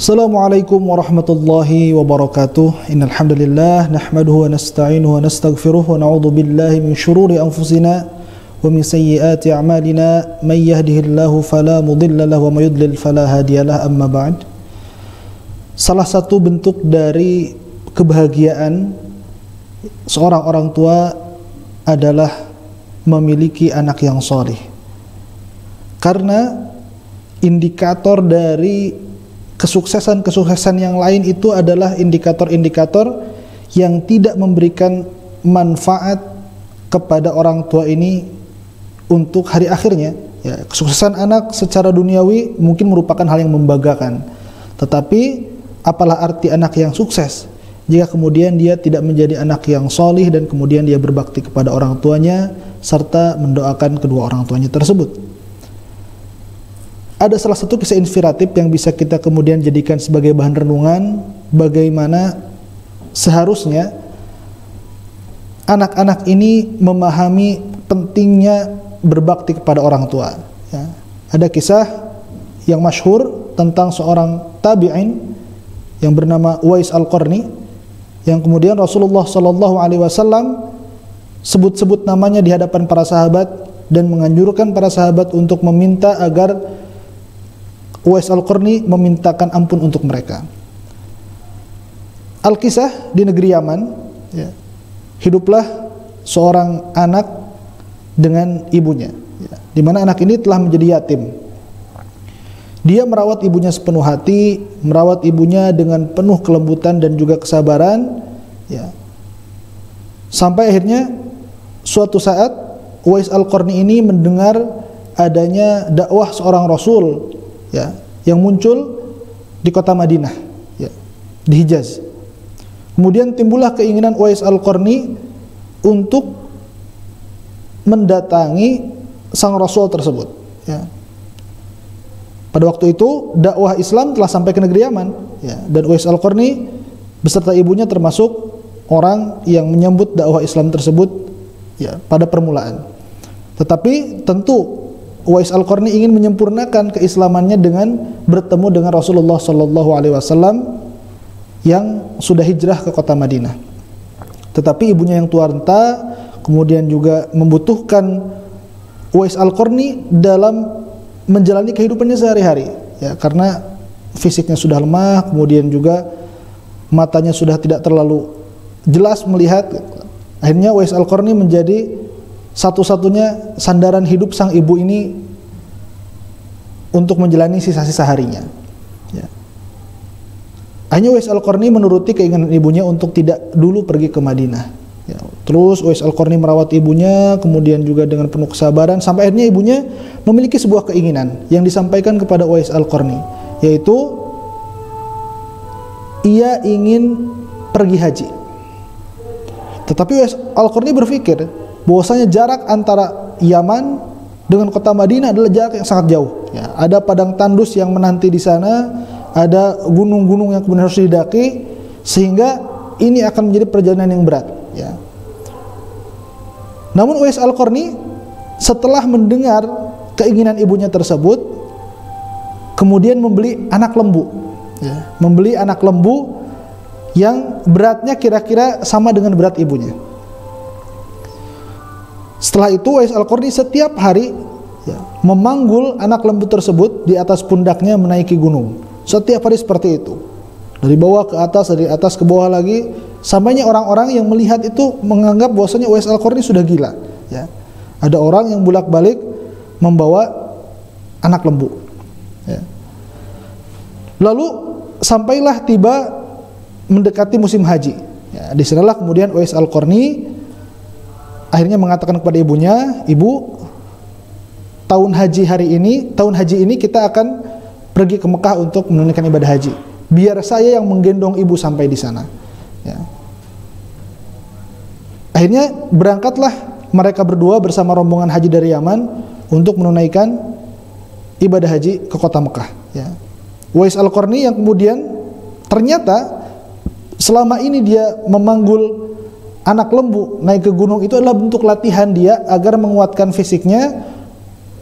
Assalamualaikum warahmatullahi wabarakatuh. Innal hamdalillah nahmaduhu wa nasta'inuhu wa nastaghfiruh wa na'udzu billahi min shururi anfusina wa min sayyiati a'malina may yahdihillahu fala mudilla lahu wa may yudlil fala hadiyalah. Amma ba'd. Salah satu bentuk dari kebahagiaan seorang orang tua adalah memiliki anak yang saleh. Karena indikator dari kesuksesan yang lain itu adalah indikator-indikator yang tidak memberikan manfaat kepada orang tua ini untuk hari akhirnya. Ya, kesuksesan anak secara duniawi mungkin merupakan hal yang membanggakan, tetapi apalah arti anak yang sukses jika kemudian dia tidak menjadi anak yang solih dan kemudian dia berbakti kepada orang tuanya serta mendoakan kedua orang tuanya tersebut. Ada salah satu kisah inspiratif yang bisa kita kemudian jadikan sebagai bahan renungan bagaimana seharusnya anak-anak ini memahami pentingnya berbakti kepada orang tua. Ya. Ada kisah yang masyhur tentang seorang tabi'in yang bernama Uwais Al-Qarni yang kemudian Rasulullah SAW sebut-sebut namanya di hadapan para sahabat dan menganjurkan para sahabat untuk meminta agar Uwais Al-Qarni memintakan ampun untuk mereka. Al-Kisah di negeri Yaman, ya, hiduplah seorang anak dengan ibunya, ya, di mana anak ini telah menjadi yatim. Dia merawat ibunya sepenuh hati, merawat ibunya dengan penuh kelembutan dan juga kesabaran, ya. Sampai akhirnya suatu saat Uwais Al-Qarni ini mendengar adanya dakwah seorang Rasul, ya, yang muncul di kota Madinah, ya, di Hijaz. Kemudian timbullah keinginan Uwais Al-Qarni untuk mendatangi sang Rasul tersebut, ya. Pada waktu itu dakwah Islam telah sampai ke negeri Yaman, ya, dan Uwais Al-Qarni beserta ibunya termasuk orang yang menyambut dakwah Islam tersebut, ya, pada permulaan. Tetapi tentu Uwais Al-Qarni ingin menyempurnakan keislamannya dengan bertemu dengan Rasulullah SAW yang sudah hijrah ke kota Madinah. Tetapi ibunya yang tua renta kemudian juga membutuhkan Uwais Al-Qarni dalam menjalani kehidupannya sehari-hari, ya, karena fisiknya sudah lemah, kemudian juga matanya sudah tidak terlalu jelas melihat. Akhirnya Uwais Al-Qarni menjadi satu-satunya sandaran hidup sang ibu ini untuk menjalani sisa-sisa harinya, ya. Akhirnya Uwais Al-Qarni menuruti keinginan ibunya untuk tidak dulu pergi ke Madinah, ya. Terus Uwais Al-Qarni merawat ibunya kemudian juga dengan penuh kesabaran sampai akhirnya ibunya memiliki sebuah keinginan yang disampaikan kepada Uwais Al-Qarni, yaitu ia ingin pergi haji. Tetapi Uwais Al-Qarni berpikir bahwasanya jarak antara Yaman dengan kota Madinah adalah jarak yang sangat jauh, ya. Ada padang tandus yang menanti di sana, ada gunung-gunung yang kemudian harus didaki, sehingga ini akan menjadi perjalanan yang berat, ya. Namun Uwais Al-Qarni setelah mendengar keinginan ibunya tersebut kemudian membeli anak lembu, ya. Membeli anak lembu yang beratnya kira-kira sama dengan berat ibunya. Setelah itu Uwais Al-Qarni setiap hari, ya, memanggul anak lembu tersebut di atas pundaknya menaiki gunung. Setiap hari seperti itu, dari bawah ke atas, dari atas ke bawah lagi, sampainya orang-orang yang melihat itu menganggap bahwasanya Uwais Al-Qarni sudah gila, ya. Ada orang yang bolak-balik membawa anak lembu, ya. Lalu sampailah tiba mendekati musim haji, ya. Di sanalah kemudian Uwais Al-Qarni akhirnya mengatakan kepada ibunya, "Ibu, tahun haji ini kita akan pergi ke Mekah untuk menunaikan ibadah haji. Biar saya yang menggendong ibu sampai di sana." Ya. Akhirnya berangkatlah mereka berdua bersama rombongan haji dari Yaman untuk menunaikan ibadah haji ke kota Mekah. Ya. Uwais Al-Qarni yang kemudian ternyata selama ini dia memanggul anak lembu naik ke gunung itu adalah bentuk latihan dia agar menguatkan fisiknya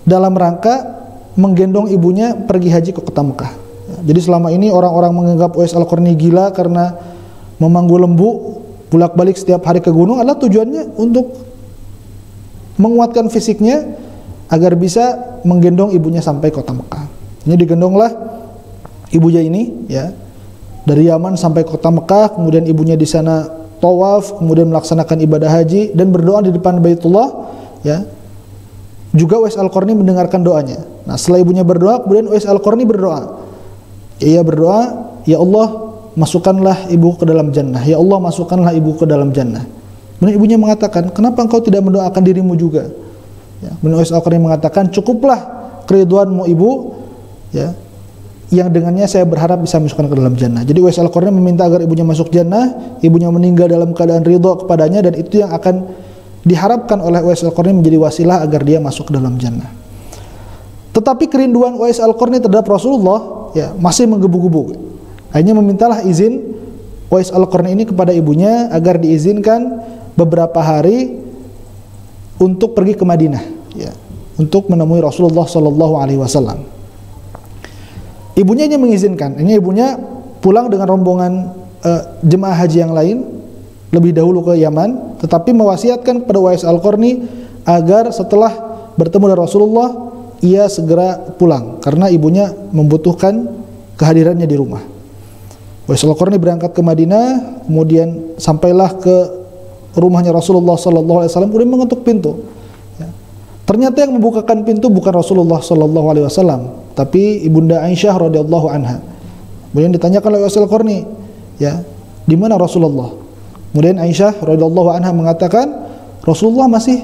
dalam rangka menggendong ibunya pergi haji ke kota Mekah. Ya. Jadi selama ini orang-orang menganggap Uwais Al-Qarni gila karena memanggul lembu bolak-balik setiap hari ke gunung, adalah tujuannya untuk menguatkan fisiknya agar bisa menggendong ibunya sampai kota Mekah. Ini digendonglah ibunya ini, ya, dari Yaman sampai kota Mekah, kemudian ibunya di sana tawaf, kemudian melaksanakan ibadah haji dan berdoa di depan Baitullah, ya. Juga Uwais Al-Qarni mendengarkan doanya. Nah, setelah ibunya berdoa, kemudian Uwais Al-Qarni berdoa. Ia berdoa, "Ya Allah, masukkanlah ibu ke dalam jannah. Ya Allah, masukkanlah ibu ke dalam jannah." Kemudian ibunya mengatakan, "Kenapa engkau tidak mendoakan dirimu juga?" Ya, kemudian Uwais Al-Qarni mengatakan, "Cukuplah keridhoanmu ibu, ya, yang dengannya saya berharap bisa masukkan ke dalam jannah." Jadi Uwais Al-Qarni meminta agar ibunya masuk jannah, ibunya meninggal dalam keadaan ridho kepadanya, dan itu yang akan diharapkan oleh Uwais Al-Qarni menjadi wasilah agar dia masuk ke dalam jannah. Tetapi kerinduan Uwais Al-Qarni terhadap Rasulullah, ya, masih menggebu-gebu. Akhirnya memintalah izin Uwais Al-Qarni ini kepada ibunya agar diizinkan beberapa hari untuk pergi ke Madinah, ya, untuk menemui Rasulullah Sallallahu Alaihi Wasallam. Ibunya ini mengizinkan. Ini ibunya pulang dengan rombongan jemaah haji yang lain lebih dahulu ke Yaman, tetapi mewasiatkan kepada Uwais Al-Qarni agar setelah bertemu dengan Rasulullah ia segera pulang karena ibunya membutuhkan kehadirannya di rumah. Uwais Al-Qarni berangkat ke Madinah, kemudian sampailah ke rumahnya Rasulullah Sallallahu Alaihi Wasallam, kemudian mengetuk pintu. Ya. Ternyata yang membukakan pintu bukan Rasulullah Sallallahu Alaihi Wasallam, tapi ibunda Aisyah radhiyallahu anha. Kemudian ditanyakan oleh Uwais Al-Qarni, ya, di mana Rasulullah? Kemudian Aisyah radhiyallahu anha mengatakan, Rasulullah masih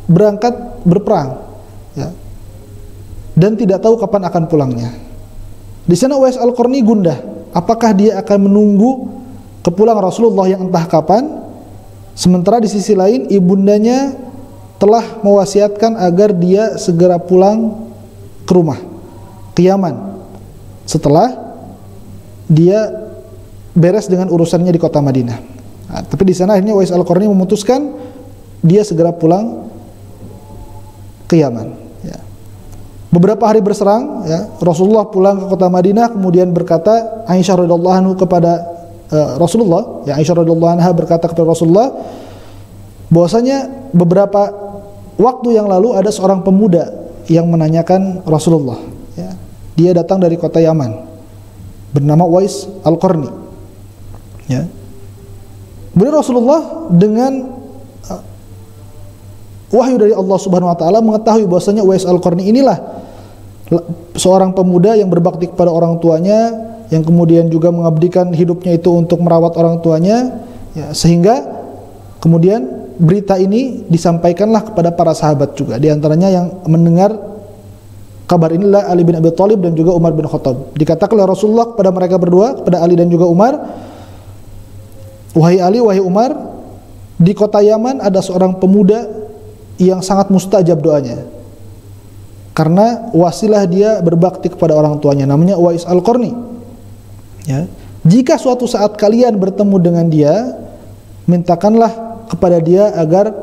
berangkat berperang, ya, dan tidak tahu kapan akan pulangnya. Di sana Uwais Al-Qarni gundah, apakah dia akan menunggu kepulangan Rasulullah yang entah kapan, sementara di sisi lain ibundanya telah mewasiatkan agar dia segera pulang ke rumah, ke Yaman, setelah dia beres dengan urusannya di kota Madinah. Nah, tapi di sana akhirnya Uwais Al-Qarni memutuskan dia segera pulang ke Yaman. Ya. Beberapa hari berserang, ya, Rasulullah pulang ke kota Madinah, kemudian berkata Aisyah radhiyallahu anha kepada Rasulullah, ya, Aisyah radhiyallahu anha berkata kepada Rasulullah bahwasanya beberapa waktu yang lalu ada seorang pemuda yang menanyakan Rasulullah. Ya. Dia datang dari kota Yaman, bernama Uwais Al-Qarni. Ya. Kemudian Rasulullah dengan wahyu dari Allah Subhanahu wa taala mengetahui bahwasanya Uwais Al-Qarni inilah seorang pemuda yang berbakti kepada orang tuanya, yang kemudian juga mengabdikan hidupnya itu untuk merawat orang tuanya, ya, sehingga kemudian berita ini disampaikanlah kepada para sahabat juga. Di antaranya yang mendengar kabar inilah Ali bin Abi Thalib dan juga Umar bin Khattab. Dikatakan oleh Rasulullah kepada mereka berdua, kepada Ali dan juga Umar, "Wahai Ali, wahai Umar, di kota Yaman ada seorang pemuda yang sangat mustajab doanya, karena wasilah dia berbakti kepada orang tuanya, namanya Uwais Al-Qarni. Ya. Jika suatu saat kalian bertemu dengan dia, mintakanlah kepada dia agar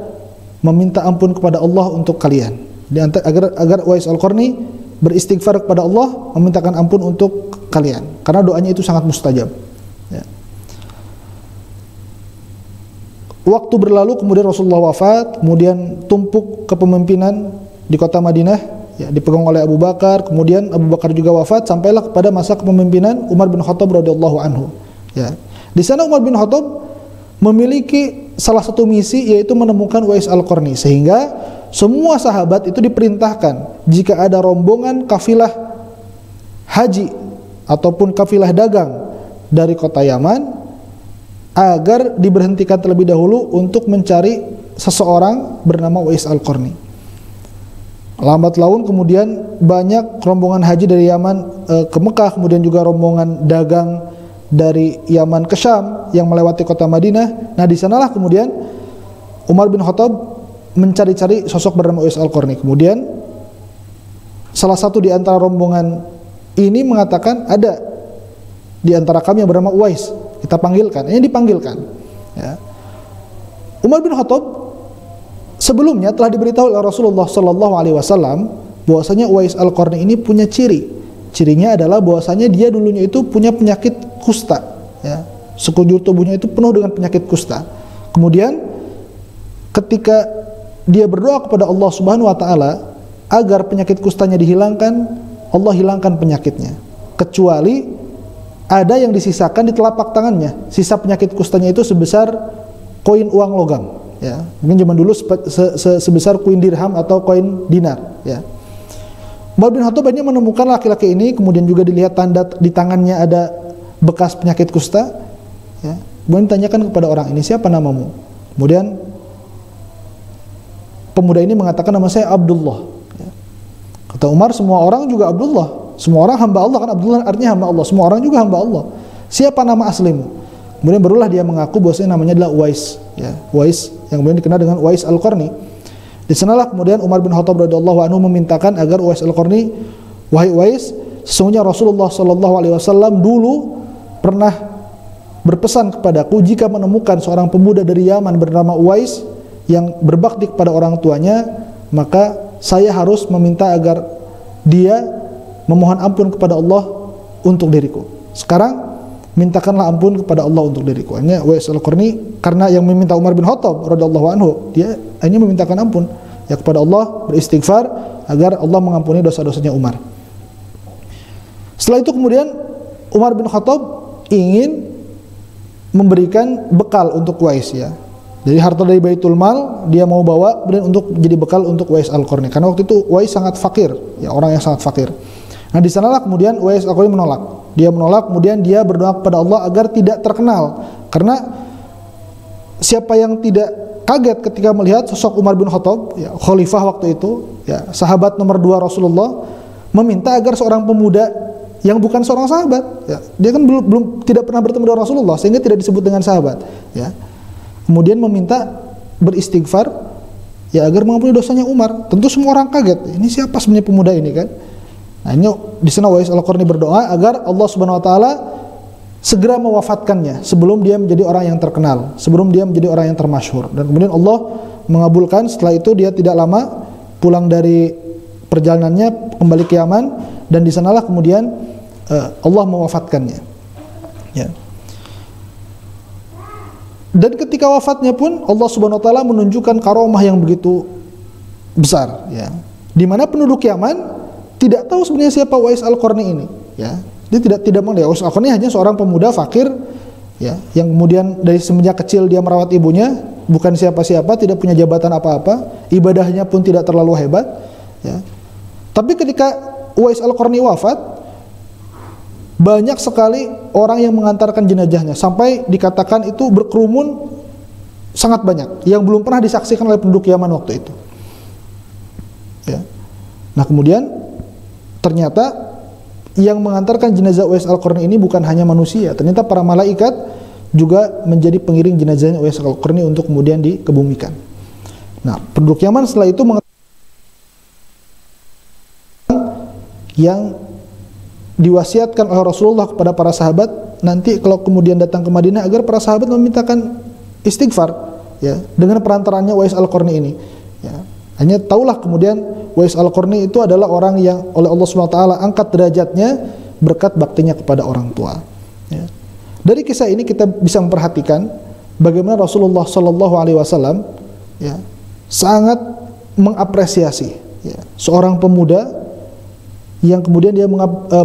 meminta ampun kepada Allah untuk kalian. Agar Uwais Al-Qarni beristighfar kepada Allah, memintakan ampun untuk kalian, karena doanya itu sangat mustajab." Ya. Waktu berlalu, kemudian Rasulullah wafat, kemudian tumpuk kepemimpinan di kota Madinah, ya, dipegang oleh Abu Bakar, kemudian Abu Bakar juga wafat, sampailah kepada masa kepemimpinan Umar bin Khattab radhiyallahu anhu. Ya. Di sana Umar bin Khattab memiliki salah satu misi, yaitu menemukan Uwais Al-Qarni, sehingga semua sahabat itu diperintahkan jika ada rombongan kafilah haji ataupun kafilah dagang dari kota Yaman, agar diberhentikan terlebih dahulu untuk mencari seseorang bernama Uwais Al-Qarni. Lambat laun kemudian banyak rombongan haji dari Yaman ke Mekah, kemudian juga rombongan dagang dari Yaman ke Syam yang melewati kota Madinah. Nah, di sanalah kemudian Umar bin Khattab mencari-cari sosok bernama Uwais Al-Qarni. Kemudian salah satu di antara rombongan ini mengatakan, ada di antara kami yang bernama Uwais, kita panggilkan. Ini dipanggilkan. Ya. Umar bin Khattab sebelumnya telah diberitahu oleh Rasulullah Sallallahu Alaihi Wasallam bahwasanya Uwais Al-Qarni ini punya ciri, Cirinya adalah bahwasanya dia dulunya itu punya penyakit kusta, ya. Sekujur tubuhnya itu penuh dengan penyakit kusta. Kemudian ketika dia berdoa kepada Allah Subhanahu wa taala agar penyakit kustanya dihilangkan, Allah hilangkan penyakitnya. Kecuali ada yang disisakan di telapak tangannya. Sisa penyakit kustanya itu sebesar koin uang logam, ya. Mungkin zaman dulu sebesar koin dirham atau koin dinar, ya. Umar bin Khattab akhirnya menemukan laki-laki ini, kemudian juga dilihat tanda di tangannya ada bekas penyakit kusta, ya. Kemudian ditanyakan kepada orang ini, siapa namamu? Kemudian pemuda ini mengatakan, nama saya Abdullah, ya. Kata Umar, semua orang juga Abdullah, semua orang hamba Allah, kan Abdullah artinya hamba Allah, semua orang juga hamba Allah. Siapa nama aslimu? Kemudian barulah dia mengaku bahwasanya namanya adalah Uwais, ya. Uwais yang kemudian dikenal dengan Uwais Al-Qarni. Di sanalah kemudian Umar bin Khattab radhiyallahu anhu memintakan agar Uwais Al-Qarni, wahai Uwais, sesungguhnya Rasulullah sallallahu alaihi wasallam dulu pernah berpesan kepadaku, jika menemukan seorang pemuda dari Yaman bernama Uwais yang berbakti kepada orang tuanya, maka saya harus meminta agar dia memohon ampun kepada Allah untuk diriku. Sekarang mintakanlah ampun kepada Allah untuk diriku. Hanya Uwais Al-Qarni, karena yang meminta Umar bin Khattab radhiyallahu anhu, dia hanya memintakan ampun ya kepada Allah, beristighfar agar Allah mengampuni dosa-dosanya Umar. Setelah itu kemudian Umar bin Khattab ingin memberikan bekal untuk Uwais, ya. Jadi harta dari Baitul Mal dia mau bawa kemudian untuk jadi bekal untuk Uwais Al-Qarni, karena waktu itu Uwais sangat fakir, ya, orang yang sangat fakir. Nah, di sanalah kemudian Uwais Al-Qarni menolak. Dia menolak, kemudian dia berdoa kepada Allah agar tidak terkenal. Karena siapa yang tidak kaget ketika melihat sosok Umar bin Khattab, ya, khalifah waktu itu, ya, sahabat nomor 2 Rasulullah, meminta agar seorang pemuda yang bukan seorang sahabat, ya, dia kan belum tidak pernah bertemu dengan Rasulullah sehingga tidak disebut dengan sahabat, ya. Kemudian meminta beristighfar, ya, agar mengampuni dosanya Umar. Tentu semua orang kaget, ini siapa sebenarnya pemuda ini, kan? Nah, ini di sana Uwais Al-Qarni berdoa agar Allah Subhanahu wa taala segera mewafatkannya sebelum dia menjadi orang yang terkenal, sebelum dia menjadi orang yang termasyhur. Dan kemudian Allah mengabulkan. Setelah itu dia tidak lama pulang dari perjalanannya kembali ke Yaman, dan di sanalah kemudian Allah mewafatkannya, ya. Dan ketika wafatnya pun Allah Subhanahu wa taala menunjukkan karomah yang begitu besar, ya, di mana penduduk Yaman tidak tahu sebenarnya siapa Uwais Al-Qarni ini, ya. Dia tidak mengenal. Uwais Al-Qarni hanya seorang pemuda fakir, ya, yang kemudian dari semenjak kecil dia merawat ibunya, bukan siapa-siapa, tidak punya jabatan apa-apa, ibadahnya pun tidak terlalu hebat, ya. Tapi ketika Uwais Al-Qarni wafat, banyak sekali orang yang mengantarkan jenazahnya, sampai dikatakan itu berkerumun sangat banyak, yang belum pernah disaksikan oleh penduduk Yaman waktu itu, ya. Nah, kemudian ternyata yang mengantarkan jenazah Uwais Al-Qarni ini bukan hanya manusia, ternyata para malaikat juga menjadi pengiring jenazahnya Uwais Al-Qarni untuk kemudian dikebumikan. Nah, penduduk Yaman setelah itu yang diwasiatkan oleh Rasulullah kepada para sahabat, nanti kalau kemudian datang ke Madinah agar para sahabat memintakan istighfar, ya, dengan perantarannya Uwais Al-Qarni ini, ya. Hanya tahulah kemudian Uwais Al-Qarni itu adalah orang yang oleh Allah SWT angkat derajatnya berkat baktinya kepada orang tua, ya. Dari kisah ini kita bisa memperhatikan bagaimana Rasulullah SAW, ya, sangat mengapresiasi, ya, seorang pemuda yang kemudian dia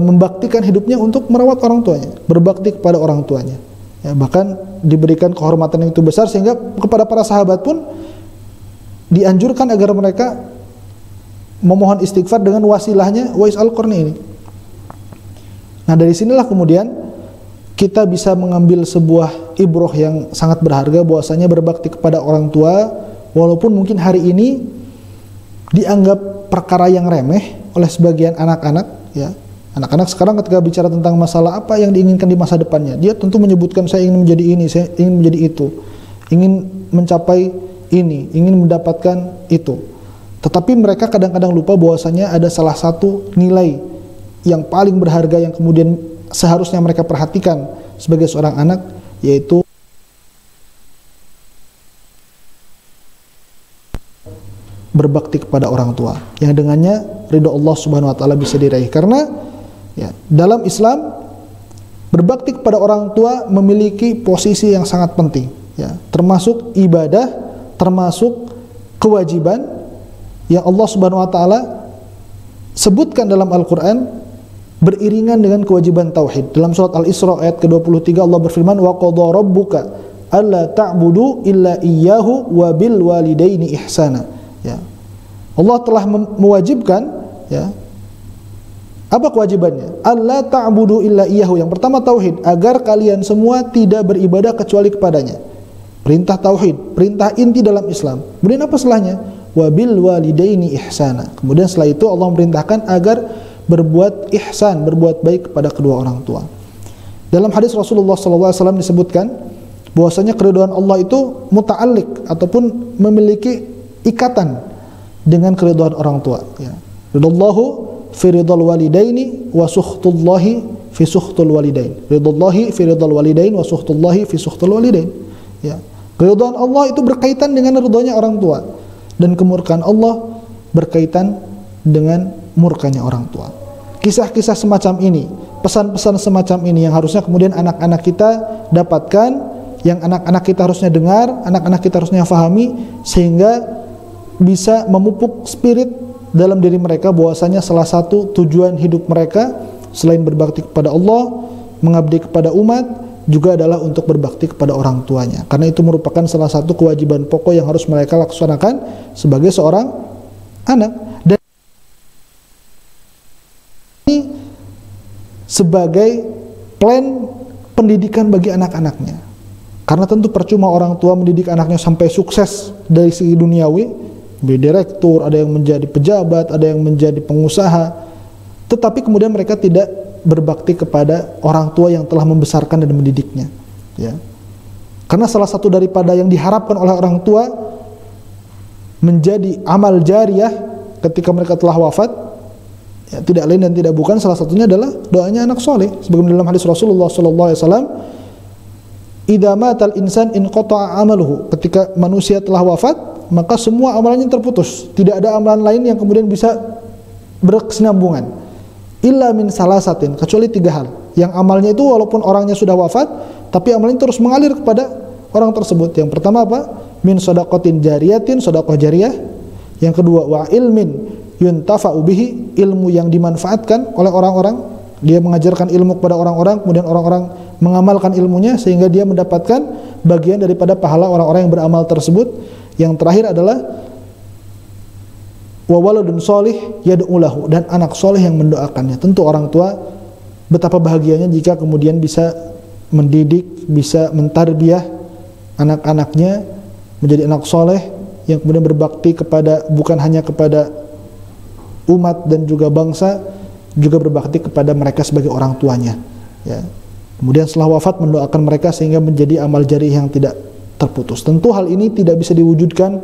membaktikan hidupnya untuk merawat orang tuanya, berbakti kepada orang tuanya, ya, bahkan diberikan kehormatan yang itu besar sehingga kepada para sahabat pun dianjurkan agar mereka memohon istighfar dengan wasilahnya Uwais Al-Qarni ini. Nah, dari sinilah kemudian kita bisa mengambil sebuah ibroh yang sangat berharga, bahwasanya berbakti kepada orang tua walaupun mungkin hari ini dianggap perkara yang remeh oleh sebagian anak-anak, ya. Anak-anak sekarang ketika bicara tentang masalah apa yang diinginkan di masa depannya, dia tentu menyebutkan saya ingin menjadi ini, saya ingin menjadi itu, ingin mencapai ini, ingin mendapatkan itu. Tetapi mereka kadang-kadang lupa bahwasanya ada salah satu nilai yang paling berharga yang kemudian seharusnya mereka perhatikan sebagai seorang anak, yaitu berbakti kepada orang tua, yang dengannya ridho Allah Subhanahu wa taala bisa diraih. Karena Ya, dalam Islam berbakti kepada orang tua memiliki posisi yang sangat penting, ya, termasuk ibadah, termasuk kewajiban yang Allah Subhanahu wa taala sebutkan dalam Al-Qur'an beriringan dengan kewajiban tauhid. Dalam surat Al-Isra ayat ke-23 Allah berfirman, wa qadha rabbuka alla ta'budu illa iyyahu wa bil walidaini ihsana. Ya. Allah telah mewajibkan, ya. Apa kewajibannya? Alla ta'budu illa iyyahu. Yang pertama tauhid, agar kalian semua tidak beribadah kecuali kepadanya. Perintah tauhid, perintah inti dalam Islam. Kemudian apa setelahnya? Wa bil walidaini ihsana. Kemudian setelah itu Allah memerintahkan agar berbuat ihsan, berbuat baik kepada kedua orang tua. Dalam hadis Rasulullah SAW disebutkan bahwasanya keridhaan Allah itu muta'alliq ataupun memiliki ikatan dengan keridhaan orang tua, ya. Ridallahu fi ridal walidaini wa sukhtullahi fi sukhtul walidain. Ridallahi fi ridal walidain wa sukhtullahi fi sukhtul walidain. Ya. Keridhaan Allah itu berkaitan dengan ridhonya orang tua, dan kemurkaan Allah berkaitan dengan murkanya orang tua. Kisah-kisah semacam ini, pesan-pesan semacam ini yang harusnya kemudian anak-anak kita dapatkan, yang anak-anak kita harusnya dengar, anak-anak kita harusnya fahami, sehingga bisa memupuk spirit dalam diri mereka bahwasanya salah satu tujuan hidup mereka selain berbakti kepada Allah, mengabdi kepada umat, juga adalah untuk berbakti kepada orang tuanya. Karena itu merupakan salah satu kewajiban pokok yang harus mereka laksanakan sebagai seorang anak. Dan ini sebagai plan pendidikan bagi anak-anaknya. Karena tentu percuma orang tua mendidik anaknya sampai sukses dari segi duniawi, direktur, ada yang menjadi pejabat, ada yang menjadi pengusaha, tetapi kemudian mereka tidak berbakti kepada orang tua yang telah membesarkan dan mendidiknya, ya. Karena salah satu daripada yang diharapkan oleh orang tua menjadi amal jariyah ketika mereka telah wafat, ya, tidak lain dan tidak bukan, salah satunya adalah doanya anak soleh. Sebagaimana dalam hadis Rasulullah SAW, idza matal insan inqata'a amaluhu, ketika manusia telah wafat maka semua amalannya terputus, tidak ada amalan lain yang kemudian bisa berkesinambungan, illa min salasatin, kecuali 3 hal, yang amalnya itu walaupun orangnya sudah wafat tapi amalnya terus mengalir kepada orang tersebut. Yang pertama apa? Min shadaqatin jariyatin, sedekah jariyah. Yang kedua wa ilmin yuntafa'u bihi, ilmu yang dimanfaatkan oleh orang-orang, dia mengajarkan ilmu kepada orang-orang, kemudian orang-orang mengamalkan ilmunya sehingga dia mendapatkan bagian daripada pahala orang-orang yang beramal tersebut. Yang terakhir adalah wa waladun sholih yad'u lahu, dan anak soleh yang mendoakannya. Tentu orang tua betapa bahagianya jika kemudian bisa mendidik, bisa mentarbiyah anak-anaknya menjadi anak soleh yang kemudian berbakti kepada, bukan hanya kepada umat dan juga bangsa, juga berbakti kepada mereka sebagai orang tuanya, ya. Kemudian setelah wafat mendoakan mereka sehingga menjadi amal jariyah yang tidak terputus. Tentu hal ini tidak bisa diwujudkan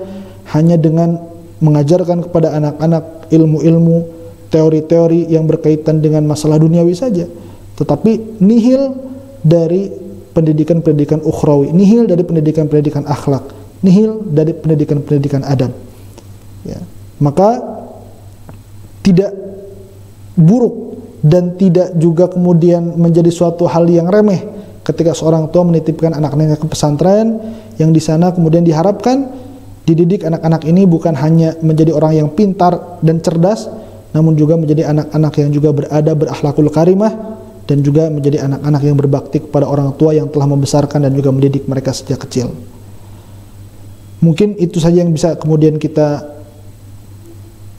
hanya dengan mengajarkan kepada anak-anak ilmu-ilmu, teori-teori yang berkaitan dengan masalah duniawi saja, tetapi nihil dari pendidikan-pendidikan ukhrawi, nihil dari pendidikan-pendidikan akhlak, nihil dari pendidikan-pendidikan adab, ya. Maka tidak buruk dan tidak juga kemudian menjadi suatu hal yang remeh ketika seorang tua menitipkan anak-anaknya ke pesantren, yang di sana kemudian diharapkan dididik anak-anak ini bukan hanya menjadi orang yang pintar dan cerdas, namun juga menjadi anak-anak yang juga beradab, berakhlakul karimah, dan juga menjadi anak-anak yang berbakti kepada orang tua yang telah membesarkan dan juga mendidik mereka sejak kecil. Mungkin itu saja yang bisa kemudian kita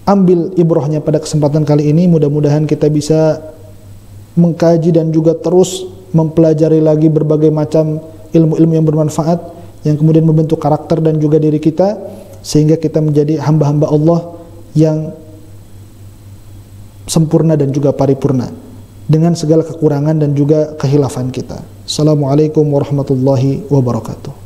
ambil ibrohnya pada kesempatan kali ini. Mudah-mudahan kita bisa mengkaji dan juga terus mempelajari lagi berbagai macam ilmu-ilmu yang bermanfaat, yang kemudian membentuk karakter dan juga diri kita, sehingga kita menjadi hamba-hamba Allah yang sempurna dan juga paripurna dengan segala kekurangan dan juga kehilafan kita. Assalamualaikum warahmatullahi wabarakatuh.